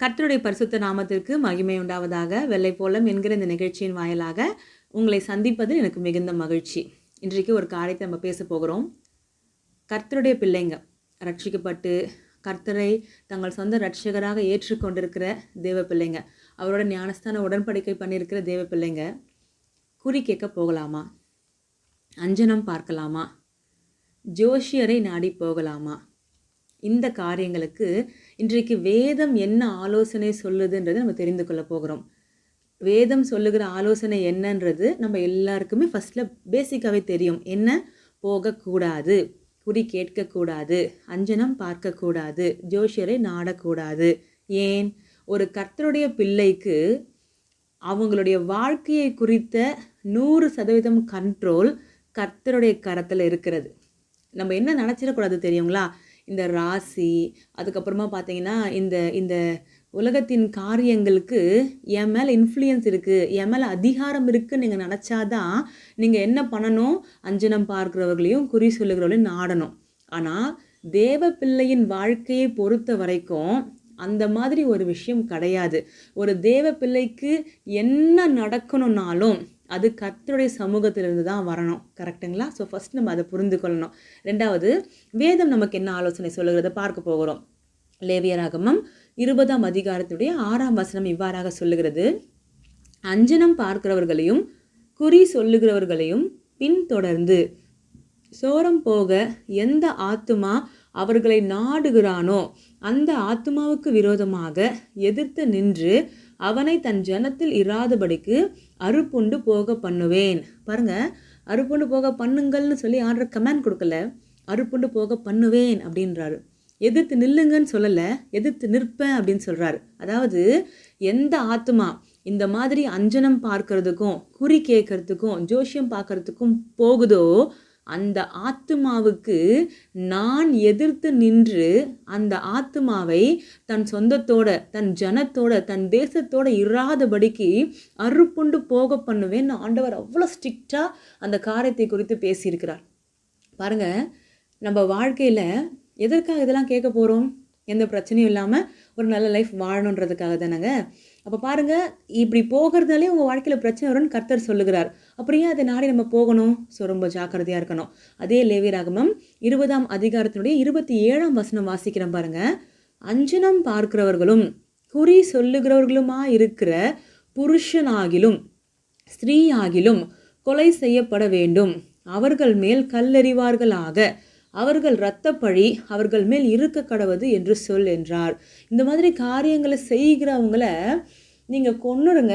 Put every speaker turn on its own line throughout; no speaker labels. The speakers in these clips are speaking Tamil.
கர்த்தருடைய பரிசுத்த நாமத்திற்கு மகிமை உண்டாவதாக. வெள்ளை போலம் என்கிற இந்த நிகழ்ச்சியின் வாயிலாக உங்களை சந்திப்பதில் எனக்கு மிகுந்த மகிழ்ச்சி. இன்றைக்கு ஒரு காரியத்தை நம்ம பேச போகிறோம். கர்த்தருடைய பிள்ளைங்க ரட்சிக்கப்பட்டு கர்த்தரை தங்கள் சொந்த ரட்சகராக ஏற்றுக்கொண்டிருக்கிற தேவ பிள்ளைங்க, அவரோட ஞானஸ்தான உடன்படிக்கை பண்ணியிருக்கிற தேவ பிள்ளைங்க குறி கேட்க போகலாமா? அஞ்சனம் பார்க்கலாமா? ஜோஷியரை நாடி போகலாமா? இந்த காரியங்களுக்கு இன்றைக்கு வேதம் என்ன ஆலோசனை சொல்லுதுன்றது நம்ம தெரிந்து கொள்ள போகிறோம். வேதம் சொல்லுகிற ஆலோசனை என்னன்றது நம்ம எல்லாருக்குமே ஃபஸ்ட்டில் பேசிக்காகவே தெரியும். என்ன? போகக்கூடாது, குறி கேட்கக்கூடாது, அஞ்சனம் பார்க்கக்கூடாது, ஜோஷியரை நாடக்கூடாது. ஏன்? ஒரு கர்த்தருடைய பிள்ளைக்கு அவங்களுடைய வாழ்க்கையை குறித்த 100% கண்ட்ரோல் கர்த்தருடைய கரத்தில் இருக்கிறது. நம்ம என்ன நினச்சிடக்கூடாது தெரியுங்களா? இந்த ராசி, அதுக்கப்புறமா பார்த்தீங்கன்னா இந்த இந்த உலகத்தின் காரியங்களுக்கு என் மேலே இன்ஃப்ளூயன்ஸ் இருக்குது, என் மேலே அதிகாரம் இருக்குதுன்னு நீங்கள் நினச்சாதான் நீங்கள் என்ன பண்ணணும்? அஞ்சனம் பார்க்குறவர்களையும் குறி சொல்லுகிறவர்களையும் நாடணும். ஆனால் தேவ பிள்ளையின் வாழ்க்கையை பொறுத்த வரைக்கும் அந்த மாதிரி ஒரு விஷயம் கிடையாது. ஒரு தேவ பிள்ளைக்கு என்ன நடக்கணும்னாலும் அது கர்த்தருடைய சமூகத்திலிருந்து தான் வரணும். கரெக்டுங்களா? ஸோ ஃபஸ்ட் நம்ம அதை புரிந்து கொள்ளணும். ரெண்டாவது, வேதம் நமக்கு என்ன ஆலோசனை சொல்லுகிறத பார்க்க போகிறோம். லேவியராகமம் 20ஆம் அதிகாரத்துடைய 6ஆம் வசனம் இவ்வாறாக சொல்லுகிறது: அஞ்சனம் பார்க்கிறவர்களையும் குறி சொல்லுகிறவர்களையும் பின்தொடர்ந்து சோரம் போக எந்த ஆத்துமா அவர்களை நாடுகிறானோ அந்த ஆத்துமாவுக்கு விரோதமாக எதிர்த்து நின்று அவனை தன் ஜனத்தில் இராதபடிக்கு அறுப்புண்டு போக பண்ணுவேன். பாருங்க, அறுப்புண்டு போக பண்ணுங்கள்னு சொல்லி ஆர்டர் கமெண்ட் கொடுக்கல, அறுப்புண்டு போக பண்ணுவேன் அப்படின்றாரு. எதிர்த்து நில்லுங்கன்னு சொல்லலை, எதிர்த்து நிற்பேன் அப்படின்னு சொல்கிறாரு. அதாவது எந்த ஆத்துமா இந்த மாதிரி அஞ்சனம் பார்க்கறதுக்கும் குறி கேட்கறதுக்கும் ஜோஷியம் பார்க்கறதுக்கும் போகுதோ அந்த ஆத்துமாவுக்கு நான் எதிர்த்து நின்று அந்த ஆத்துமாவை தன் சொந்தத்தோட, தன் ஜனத்தோட, தன் தேசத்தோட இராதபடிக்கு அறுப்புண்டு போக பண்ணுவேன். ஆண்டவர் அவ்வளோ ஸ்ட்ரிக்டாக அந்த காரியத்தை குறித்து பேசியிருக்கிறார். பாருங்க, நம்ம வாழ்க்கையில் எதற்காக இதெல்லாம் கேட்க போகிறோம்? எந்த பிரச்சனையும் இல்லாமல் ஒரு நல்ல லைஃப் வாழணுன்றதுக்காக தானேங்க. அப்போ பாருங்கள், இப்படி போகிறதாலே உங்கள் வாழ்க்கையில் பிரச்சனை வரும்னு கர்த்தர் சொல்லுகிறார். அப்படியே அதை நாடி நம்ம போகணும். ஸோ ரொம்ப ஜாக்கிரதையாக இருக்கணும். அதே லேவியராகமம் 20ஆம் அதிகாரத்தினுடைய 27ஆம் வசனம் வாசிக்கிறேன் பாருங்கள். அஞ்சனம் பார்க்கிறவர்களும் குறி சொல்லுகிறவர்களுமா இருக்கிற புருஷனாகிலும் ஸ்திரீயாகிலும் கொலை செய்யப்பட வேண்டும். அவர்கள் மேல் கல்லெறிவார்களாக, அவர்கள் இரத்தப்பழி அவர்கள் மேல் இருக்க கடவது என்று சொல் என்றார். இந்த மாதிரி காரியங்களை செய்கிறவங்கள நீங்கள் கொன்னுடுங்க,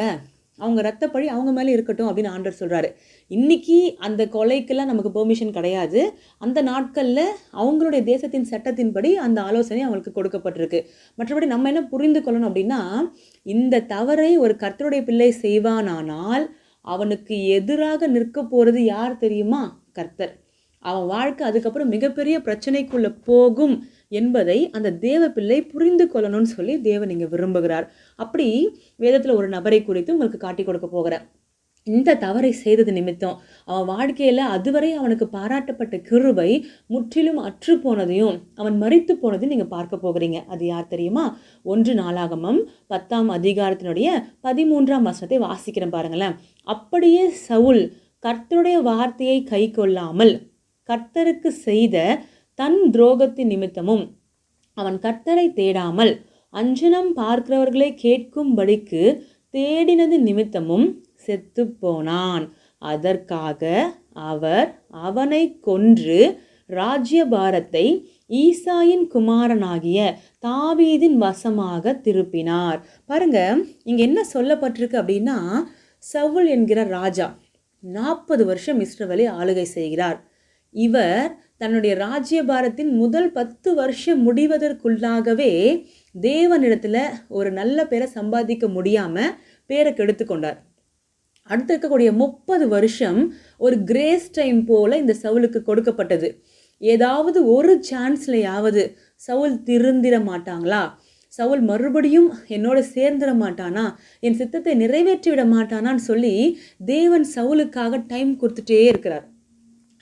அவங்க இரத்தப்பழி அவங்க மேலே இருக்கட்டும் அப்படின்னு ஆண்டவர் சொல்கிறாரு. இன்றைக்கி அந்த கொலைக்கெல்லாம் நமக்கு பெர்மிஷன் கிடையாது. அந்த நாட்களில் அவங்களுடைய தேசத்தின் சட்டத்தின்படி அந்த ஆலோசனை அவங்களுக்கு கொடுக்கப்பட்டிருக்கு. மற்றபடி நம்ம என்ன புரிந்து கொள்ளணும் அப்படின்னா, இந்த தவறை ஒரு கர்த்தருடைய பிள்ளை செய்வானானால் அவனுக்கு எதிராக நிற்க போகிறது யார் தெரியுமா? கர்த்தர். அவன் வாழ்க்கை அதுக்கப்புறம் மிகப்பெரிய பிரச்சனைக்குள்ளே போகும் என்பதை அந்த தேவ பிள்ளை புரிந்து கொள்ளணும்னு சொல்லி தேவன் இங்கே விரும்புகிறார். அப்படி வேதத்தில் ஒரு நபரை குறித்து உங்களுக்கு காட்டி கொடுக்க போகிறேன். இந்த தவறை செய்தது நிமித்தம் அவன் வாழ்க்கையில் அதுவரை அவனுக்கு பாராட்டப்பட்ட கிருபை முற்றிலும் அற்று போனதையும் அவன் மரித்து போனதையும் நீங்கள் பார்க்க போகிறீங்க. அது யார் தெரியுமா? 1 நாளாகமம் 10ஆம் அதிகாரத்தினுடைய 13ஆம் வசனத்தை வாசிக்கிறேன் பாருங்களேன். அப்படியே சவுல் கர்த்தருடைய வார்த்தையை கை கொள்ளாமல் கர்த்தருக்கு செய்த தன் துரோகத்தின் நிமித்தமும் அவன் கர்த்தரை தேடாமல் அஞ்சனம் பார்க்கிறவர்களை கேட்கும்படிக்கு தேடினது நிமித்தமும் செத்து போனான். அதற்காக அவர் அவனை கொன்று ராஜ்யபாரத்தை ஈசாயின் குமாரனாகிய தாவீதின் வசமாக திருப்பினார். பாருங்க, இங்க என்ன சொல்லப்பட்டிருக்கு அப்படின்னா, சவுல் என்கிற ராஜா 40 வருஷம் இஸ்ரவேலை ஆளுகை செய்கிறார். இவர் தன்னுடைய ராஜ்யபாரத்தின் முதல் 10 வருஷம் முடிவதற்குள்ளாகவே தேவனிடத்தில் ஒரு நல்ல பேரை சம்பாதிக்க முடியாமல் பேரை கெடுத்து கொண்டார். அடுத்து இருக்கக்கூடிய 30 வருஷம் ஒரு கிரேஸ் டைம் போல் இந்த சவுலுக்கு கொடுக்கப்பட்டது. ஏதாவது ஒரு சான்ஸ்லையாவது சவுல் திருந்திட மாட்டாங்களா? சவுல் மறுபடியும் என்னோட சேர்ந்துட மாட்டானா? என் சித்தத்தை நிறைவேற்றி விட மாட்டானான்னு சொல்லி தேவன் சவுலுக்காக டைம் கொடுத்துட்டே இருக்கிறார்.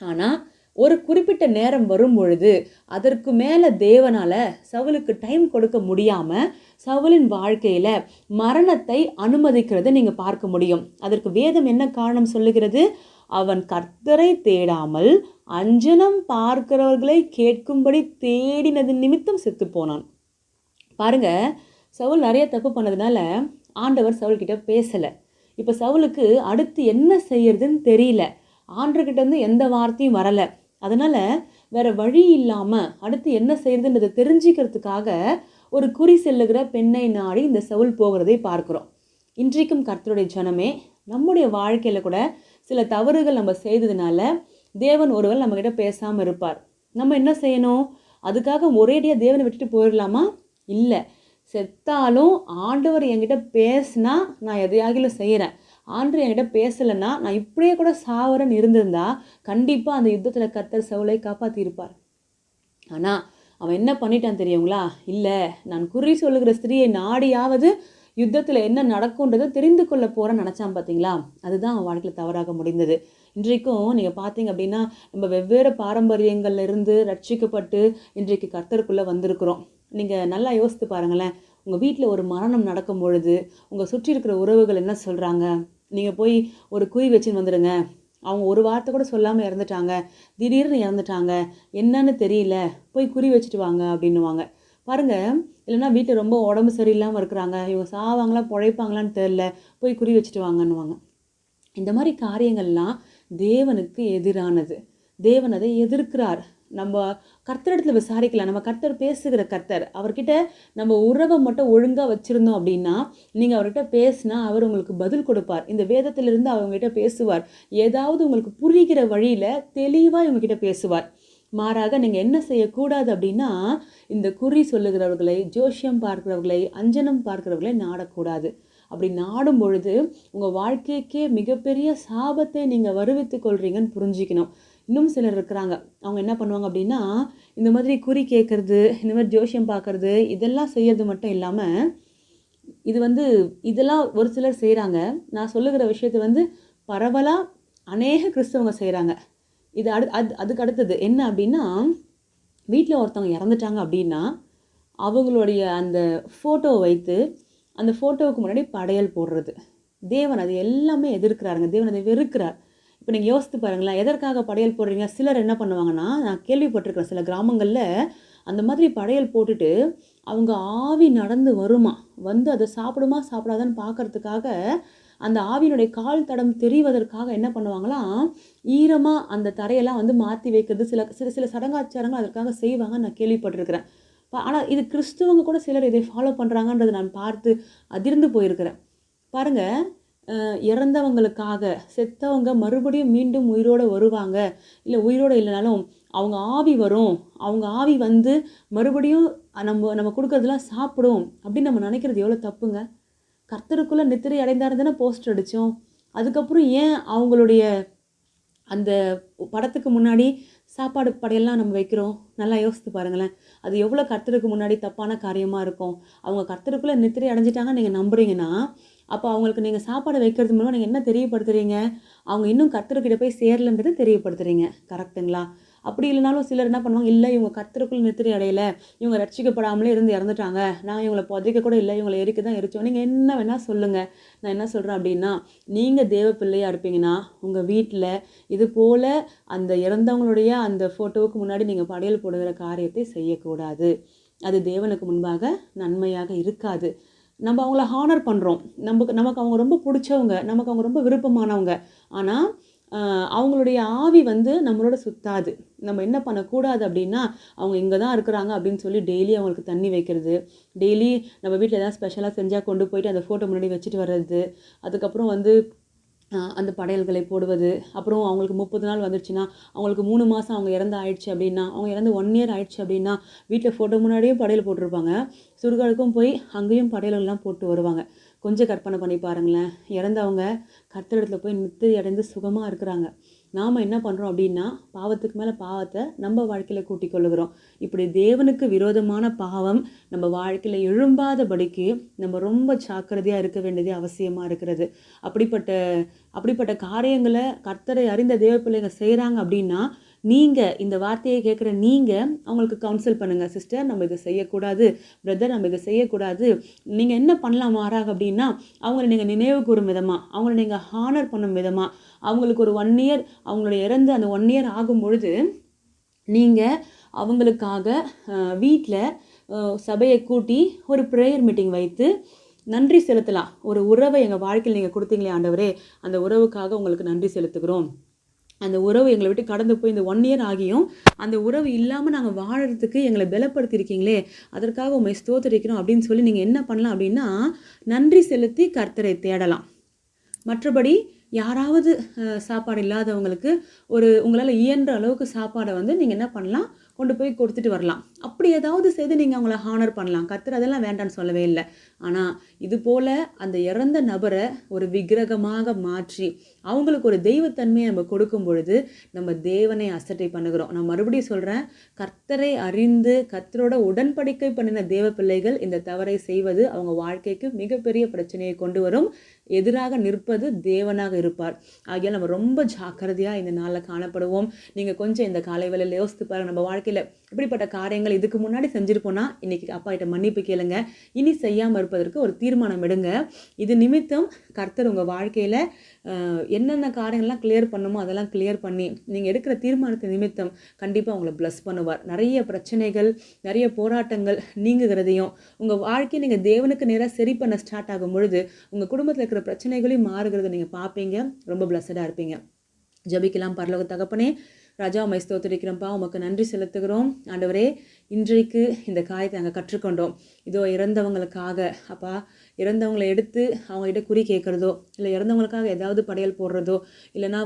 ஆனால் ஒரு குறிப்பிட்ட நேரம் வரும் பொழுது அதற்கு மேலே தேவனால் சவுலுக்கு டைம் கொடுக்க முடியாமல் சவுலின் வாழ்க்கையில் மரணத்தை அனுமதிக்கிறதை நீங்கள் பார்க்க முடியும். அதற்கு வேதம் என்ன காரணம் சொல்லுகிறது? அவன் கர்த்தரை தேடாமல் அஞ்சனம் பார்க்கிறவர்களை கேட்கும்படி தேடினது நிமித்தம் செத்து போனான். பாருங்க, சவுல் நிறைய தப்பு பண்ணதுனால ஆண்டவர் சவுல்கிட்ட பேசலை. இப்போ சவுலுக்கு அடுத்து என்ன செய்யறதுன்னு தெரியல. ஆண்டவர்கிட்ட இருந்து எந்த வார்த்தையும் வரலை. அதனால் வேற வழி இல்லாமல் அடுத்து என்ன செய்யறதுன்றதை தெரிஞ்சுக்கிறதுக்காக ஒரு குறி செல்லுகிற பெண்ணை நாடி இந்த சவுல் போகிறதை பார்க்குறோம். இன்றைக்கும் கர்த்தருடைய ஜனமே, நம்முடைய வாழ்க்கையில் கூட சில தவறுகள் நம்ம செய்ததுனால தேவன் ஒருவர் நம்மக்கிட்ட பேசாமல் இருப்பார். நம்ம என்ன செய்யணும்? அதுக்காக ஒரேடியாக தேவனை விட்டுட்டு போயிடலாமா? இல்லை. செத்தாலும் ஆண்டவர் என்கிட்ட பேசினா நான் எதையாகிலும் செய்கிறேன், ஆண்டவர் என்கிட்ட பேசலைன்னா நான் இப்படியே கூட சாவரன்னு இருந்திருந்தா கண்டிப்பாக அந்த யுத்தத்தில் கர்த்தர் சவுலை காப்பாற்றியிருப்பார். ஆனால் அவன் என்ன பண்ணிட்டான் தெரியுங்களா? இல்லை, நான் குறி சொல்லுகிற ஸ்திரீயை நாடியாவது யுத்தத்தில் என்ன நடக்கும்ன்றதை தெரிந்து கொள்ள போகிறேன்னு நினச்சான். பார்த்தீங்களா? அதுதான் அவன் வாழ்க்கையில் தவறாக முடிந்தது. இன்றைக்கும் நீங்கள் பார்த்தீங்க அப்படின்னா நம்ம வெவ்வேறு பாரம்பரியங்கள்ல இருந்து ரட்சிக்கப்பட்டு இன்றைக்கு கர்த்தருக்குள்ளே வந்திருக்கிறோம். நீங்கள் நல்லா யோசித்து பாருங்களேன். உங்கள் வீட்டில் ஒரு மரணம் நடக்கும் பொழுது உங்கள் சுற்றி இருக்கிற உறவுகள் என்ன சொல்கிறாங்க? நீங்கள் போய் ஒரு குறி வச்சுன்னு வந்துடுங்க, அவங்க ஒரு வார்த்தை கூட சொல்லாமல் இறந்துட்டாங்க, திடீர்னு இறந்துட்டாங்க, என்னன்னு தெரியல, போய் குறி வச்சுட்டு வாங்க அப்படின்னுவாங்க. பாருங்கள், இல்லைன்னா வீட்டில் ரொம்ப உடம்பு சரியில்லாமல் இருக்கிறாங்க, இவங்க சாவாங்களா பிழைப்பாங்களான்னு தெரில, போய் குறி வச்சுட்டு வாங்கன்னுவாங்க. இந்த மாதிரி காரியங்கள்லாம் தேவனுக்கு எதிரானது. தேவன் அதை எதிர்க்கிறார். நம்ம கர்த்தரிடத்துல விசாரிக்கலாம். நம்ம கர்த்தர் பேசுகிற கர்த்தர். அவர்கிட்ட நம்ம உறவை மட்டும் ஒழுங்காக வச்சுருந்தோம் அப்படின்னா, நீங்கள் அவர்கிட்ட பேசினா அவர் உங்களுக்கு பதில் கொடுப்பார். இந்த வேதத்திலிருந்து அவங்ககிட்ட பேசுவார். ஏதாவது உங்களுக்கு புரிகிற வழியில் தெளிவாக இவங்ககிட்ட பேசுவார். மாறாக நீங்கள் என்ன செய்யக்கூடாது அப்படின்னா, இந்த குறி சொல்லுகிறவர்களை, ஜோசியம் பார்க்கிறவர்களை, அஞ்சனம் பார்க்கிறவர்களை நாடக்கூடாது. அப்படி நாடும் பொழுது உங்கள் வாழ்க்கைக்கே மிகப்பெரிய சாபத்தை நீங்கள் வருவித்து கொள்றீங்கன்னு புரிஞ்சிக்கணும். இன்னும் சிலர் இருக்கிறாங்க, அவங்க என்ன பண்ணுவாங்க அப்படின்னா, இந்த மாதிரி குறி கேட்கறது, இந்த மாதிரி ஜோசியம் பார்க்கறது, இதெல்லாம் செய்யறது மட்டும் இல்லாமல் இதெல்லாம் ஒரு சிலர் செய்கிறாங்க. நான் சொல்லுகிற விஷயத்தை பரவலாக அநேக கிறிஸ்தவங்க செய்கிறாங்க. இது அதுக்கு அடுத்தது என்ன அப்படின்னா, வீட்டில் ஒருத்தவங்க இறந்துட்டாங்க அப்படின்னா அவங்களுடைய அந்த ஃபோட்டோவை வைத்து அந்த ஃபோட்டோவுக்கு முன்னாடி படையல் போடுறது. தேவன் அது எல்லாமே எதிர்க்கிறாருங்க. தேவன் அதை வெறுக்கிறார். இப்போ நீங்கள் யோசித்து பாருங்களேன், எதற்காக படையல் போடுறீங்க? சிலர் என்ன பண்ணுவாங்கன்னா, நான் கேள்விப்பட்டிருக்கிறேன், சில கிராமங்களில் அந்த மாதிரி படையல் போட்டுட்டு அவங்க ஆவி நடந்து வருமா, அதை சாப்பிடுமா சாப்பிடாதான்னு பார்க்கறதுக்காக அந்த ஆவியினுடைய கால் தடம் தெரிவதற்காக என்ன பண்ணுவாங்களாம், ஈரமாக அந்த தரையெல்லாம் மாற்றி வைக்கிறது. சில சடங்காச்சாரங்கள் அதற்காக செய்வாங்க, நான் கேள்விப்பட்டிருக்கிறேன். ஆனால் இது கிறிஸ்துவங்க கூட சிலர் இதை ஃபாலோ பண்ணுறாங்கன்றதை நான் பார்த்து அதிர்ந்து போயிருக்கிறேன். பாருங்கள், இறந்தவங்களுக்காக செத்தவங்க மறுபடியும் மீண்டும் உயிரோடு வருவாங்க, இல்லை உயிரோடு இல்லைனாலும் அவங்க ஆவி வரும், அவங்க ஆவி மறுபடியும் நம்ம கொடுக்கறதெல்லாம் சாப்பிடும் அப்படின்னு நம்ம நினைக்கிறது எவ்வளோ தப்புங்க. கர்த்தருக்குள்ளே நித்திரை அடைந்தார் தானே போஸ்டர் அடித்தோம். அதுக்கப்புறம் ஏன் அவங்களுடைய அந்த படத்துக்கு முன்னாடி சாப்பாடு படையெல்லாம் நம்ம வைக்கிறோம்? நல்லா யோசித்து பாருங்களேன். அது எவ்வளோ கர்த்தருக்கு முன்னாடி தப்பான காரியமாக இருக்கும். அவங்க கர்த்தருக்குள்ளே நித்திரை அடைஞ்சிட்டாங்க நீங்கள் நம்புறீங்கன்னா, அப்போ அவங்களுக்கு நீங்கள் சாப்பாடு வைக்கிறது மூலமாக நீங்கள் என்ன தெரியப்படுத்துறீங்க? அவங்க இன்னும் கர்த்தர்கிட்ட போய் சேரலன்றது தெரியப்படுத்துறீங்க. கரெக்டுங்களா? அப்படி இல்லைனாலும் சிலர் என்ன பண்ணுவாங்க, இல்லை இவங்க கர்த்தருக்குள் நித்திரை அடையலை, இவங்க ரட்சிக்கப்படாமலே இருந்து இறந்துட்டாங்க, நான் இவங்களை புதைக்க கூட இல்லை, இவங்களை எரிக்க தான் எரிச்சோம். நீங்கள் என்ன வேணால் சொல்லுங்கள். நான் என்ன சொல்கிறேன் அப்படின்னா, நீங்கள் தேவ பிள்ளையாக இருப்பீங்கன்னா உங்கள் வீட்டில் இது போல் அந்த இறந்தவங்களுடைய அந்த ஃபோட்டோவுக்கு முன்னாடி நீங்கள் படையல் போடுகிற காரியத்தை செய்யக்கூடாது. அது தேவனுக்கு முன்பாக நன்மையாக இருக்காது. நம்ம அவங்கள ஹானர் பண்ணுறோம். நமக்கு அவங்க ரொம்ப பிடிச்சவங்க, நமக்கு அவங்க ரொம்ப விருப்பமானவங்க. ஆனால் அவங்களுடைய ஆவி நம்மளோட சுத்தாது. நம்ம என்ன பண்ணக்கூடாது அப்படின்னா, அவங்க இங்கே தான் இருக்கிறாங்க அப்படின்னு சொல்லி டெய்லி அவங்களுக்கு தண்ணி வைக்கிறது, டெய்லி நம்ம வீட்டில் ஏதாவது ஸ்பெஷலாக செஞ்சால் கொண்டு போயிட்டு அந்த ஃபோட்டோ முன்னாடி வச்சுட்டு வர்றது, அதுக்கப்புறம் அந்த படையல்களை போடுவது. அப்புறம் அவங்களுக்கு 30 நாள் வந்துடுச்சுன்னா, அவங்களுக்கு 3 மாதம் அவங்க இறந்து ஆயிடுச்சு அப்படின்னா, அவங்க இறந்து 1 இயர் ஆயிடுச்சு அப்படின்னா, வீட்டில் ஃபோட்டோ முன்னாடியே படையல் போட்டிருப்பாங்க. சுடுகாடுக்கும் போய் அங்கேயும் படையலெல்லாம் போட்டு வருவாங்க. கொஞ்சம் கற்பனை பண்ணி பாருங்களேன். இறந்தவங்க கர்த்தரிடத்துல போய் நித்திரை அடைந்து சுகமாக இருக்கிறாங்க. நாம் என்ன பண்ணுறோம் அப்படின்னா, பாவத்துக்கு மேலே பாவத்தை நம்ம வாழ்க்கையில் கூட்டி கொள்ளுகிறோம். இப்படி தேவனுக்கு விரோதமான பாவம் நம்ம வாழ்க்கையில் எழும்பாதபடிக்கு நம்ம ரொம்ப ஜாக்கிரதையாக இருக்க வேண்டியது அவசியமாக இருக்கிறது. அப்படிப்பட்ட காரியங்களை கர்த்தரை அறிந்த தேவ பிள்ளைங்க செய்கிறாங்க அப்படின்னா, நீங்கள் இந்த வார்த்தையை கேட்குற நீங்கள் அவங்களுக்கு கவுன்சில் பண்ணுங்கள். சிஸ்டர், நம்ம இதை செய்யக்கூடாது, பிரதர் நம்ம இதை செய்யக்கூடாது, நீங்கள் என்ன பண்ணலாம் மாறாக அப்படின்னா, அவங்கள நீங்கள் நினைவு கூறும் விதமாக, அவங்கள நீங்கள் ஹானர் பண்ணும் விதமாக, அவங்களுக்கு ஒரு 1 இயர் அவங்களுடைய இறந்து அந்த 1 இயர் ஆகும் பொழுது நீங்கள் அவங்களுக்காக வீட்டில் சபையை கூட்டி ஒரு ப்ரேயர் மீட்டிங் வைத்து நன்றி செலுத்தலாம். ஒரு உறவை எங்கள் வாழ்க்கையில் நீங்கள் கொடுத்தீங்களே ஆண்டவரே, அந்த உறவுக்காக உங்களுக்கு நன்றி செலுத்துகிறோம். அந்த உறவு எங்களை விட்டு கடந்து போய் இந்த 1 இயர் ஆகியும் அந்த உறவு இல்லாமல் நாங்கள் வாழறதுக்கு எங்களை பலப்படுத்தியிருக்கீங்களே, அதற்காக உண்மை ஸ்தோத்திரிக்கிறோம் அப்படின்னு சொல்லி நீங்கள் என்ன பண்ணலாம் அப்படின்னா, நன்றி செலுத்தி கர்த்தரை தேடலாம். மற்றபடி யாராவது சாப்பாடு இல்லாதவங்களுக்கு உங்களால் இயன்ற அளவுக்கு சாப்பாடை நீங்கள் என்ன பண்ணலாம், கொண்டு போய் கொடுத்துட்டு வரலாம். அப்படி ஏதாவது செய்து நீங்கள் அவங்கள ஹானர் பண்ணலாம். கர்த்தர் அதெல்லாம் வேண்டான்னு சொல்லவே இல்லை. ஆனால் இது போல் அந்த இறந்த நபரை ஒரு விக்கிரகமாக மாற்றி அவங்களுக்கு ஒரு தெய்வத்தன்மையை நம்ம கொடுக்கும் பொழுது நம்ம தேவனை அசட்டை பண்ணுகிறோம். நான் மறுபடியும் சொல்கிறேன், கர்த்தரை அறிந்து கர்த்தரோட உடன்படிக்கை பண்ணின தேவ பிள்ளைகள் இந்த தவறை செய்வது அவங்க வாழ்க்கைக்கு மிகப்பெரிய பிரச்சனையை கொண்டு வரும். எதிராக நிற்பது தேவனாக இருப்பார். ஆகியால் நம்ம ரொம்ப ஜாக்கிரதையாக இந்த நாளில் காணப்படுவோம். நீங்கள் கொஞ்சம் இந்த காலை வேளையில் யோசித்து பாருங்கள், நம்ம வாழ்க்கையில் இப்படிப்பட்ட காரியங்கள் இதுக்கு முன்னாடி செஞ்சுருப்போன்னா இன்றைக்கி அப்பா கிட்ட மன்னிப்பு கேளுங்க. இனி செய்யாமல் இருப்பதற்கு ஒரு தீர்மானம் எடுங்க. இது நிமித்தம் கர்த்தர் உங்கள் வாழ்க்கையில் என்னென்ன காரியங்கள்லாம் கிளியர் பண்ணுமோ அதெல்லாம் கிளியர் பண்ணி நீங்கள் எடுக்கிற தீர்மானத்தை நிமித்தம் கண்டிப்பாக உங்களை ப்ளஸ் பண்ணுவார். நிறைய பிரச்சனைகள், நிறைய போராட்டங்கள் நீங்குகிறதையும் உங்கள் வாழ்க்கையை நீங்கள் தேவனுக்கு நேராக சரி பண்ண ஸ்டார்ட் ஆகும் பொழுது உங்கள் குடும்பத்தில் இருக்கிற பிரச்சனைகளையும் மாறுகிறத நீங்கள் பார்ப்பீங்க. ரொம்ப பிளஸடாக இருப்பீங்க. ஜெபிக்கலாம். பரலோக தகப்பனே, ராஜா உம்மை ஸ்தோத்திரிக்கிறோம்ப்பா, உமக்கு நன்றி செலுத்துகிறோம். ஆண்டவரே, இன்றைக்கு இந்த காரியத்தை நாங்கள் கற்றுக்கொண்டோம். இதோ இறந்தவங்களுக்காக அப்பா, இறந்தவங்களை எடுத்து அவங்ககிட்ட குறி கேட்குறதோ, இல்லை இறந்தவங்களுக்காக ஏதாவது படையல் போடுறதோ, இல்லைனா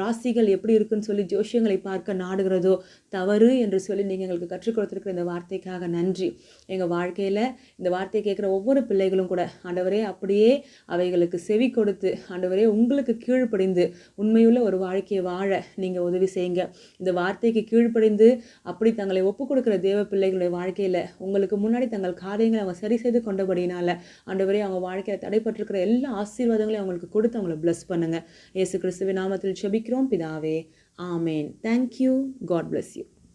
ராசிகள் எப்படி இருக்குன்னு சொல்லி ஜோஷியங்களை பார்க்க நாடுகிறதோ தவறு என்று சொல்லி நீங்கள் எங்களுக்கு கற்றுக் கொடுத்துருக்கிற இந்த வார்த்தைக்காக நன்றி. எங்கள் வாழ்க்கையில் இந்த வார்த்தையை கேட்குற ஒவ்வொரு பிள்ளைகளும் கூட ஆண்டவரே அப்படியே அவைகளுக்கு செவி கொடுத்து ஆண்டவரே உங்களுக்கு கீழ்ப்படிந்து உண்மையுள்ள ஒரு வாழ்க்கையை வாழ நீங்கள் உதவி செய்யுங்க. இந்த வார்த்தைக்கு கீழ்ப்படிந்து அப்படி தங்களை ஒப்புக் கொடுக்கிற தேவ பிள்ளைகளுடைய வாழ்க்கையில் உங்களுக்கு முன்னாடி தங்கள் காரியங்களை அவங்க சரி செய்து கொண்டபடினால ஆண்டவரே அவங்க வாழ்க்கையில் தடைப்பட்டிருக்கிற எல்லா ஆசீர்வாதங்களையும் அவங்களுக்கு கொடுத்து அவங்களை பிளஸ் பண்ணுங்க. இயேசு கிறிஸ்துவின் நாமத்தில் ஜெபிக்கிறோம் பிதாவே, ஆமேன். தேங்க்யூ. God bless you.